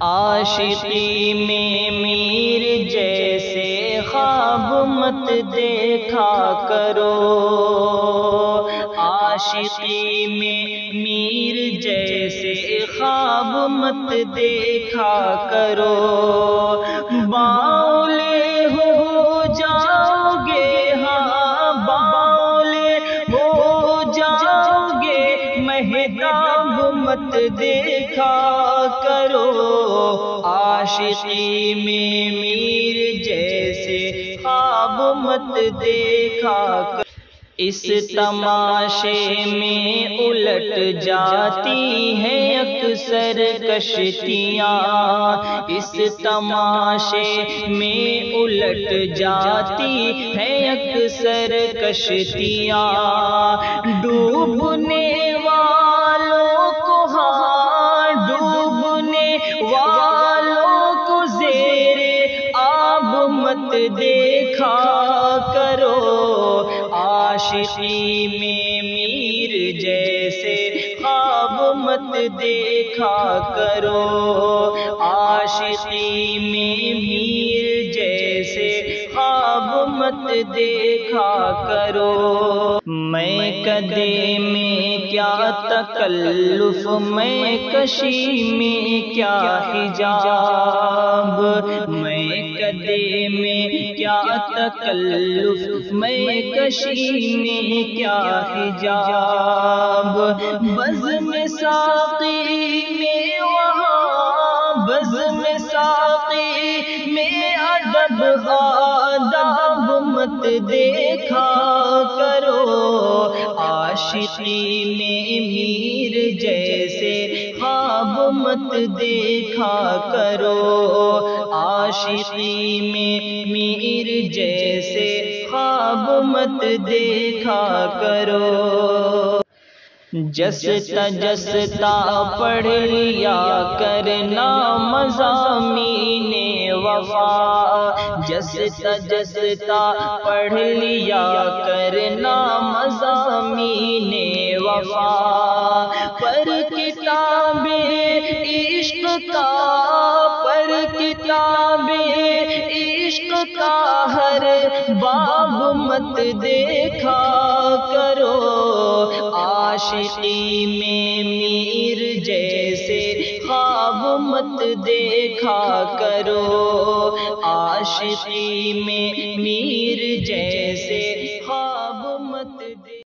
عاشقی میں میر جیسے خواب مت دیکھا کرو، عاشقی میں میر جیسے خواب مت دیکھا کرو، باولے ہو جاؤ گے، ہاں باولے ہو جاؤ گے، مہتاب مت دیکھا کرو، عاشقی میں میر جیسے خواب مت دیکھا کرو۔ اس تماشے میں الٹ جاتی ہیں اکثر کشتیاں، اس تماشے میں الٹ جاتی ہیں اکثر کشتیاں، ڈوبنے والوں کو، ہاں ڈوبنے والوں کو زیر آب مت دیکھا کرو، عاشقی میں میر جیسے خواب مت دیکھا کرو، عاشقی میں میر جیسے خواب مت دیکھا کرو۔ میں کدے میں کیا تکلف، میں کشی میں کیا حجاب، میں کدے میں کیا تکلف، میں کشی میں کیا حجاب، بزم ساقی میں وہاں، بزم ساقی میں ادب آداب مت دیکھا کرو، عاشقی میں میر جیسے خواب مت دیکھا کرو، عاشقی میں میر جیسے خواب مت دیکھا کرو۔ جستا جستا پڑھ لیا کرنا مضامین وفا، جستا جستا پڑھ لیا کرنا مضامین وفا، پر کتاب عشق کا، پر کتاب عشق کا ہر باب مت دیکھا کرو، عاشقی میں میر جیسے خواب مت دیکھا کرو، عاشقی میں میر جیسے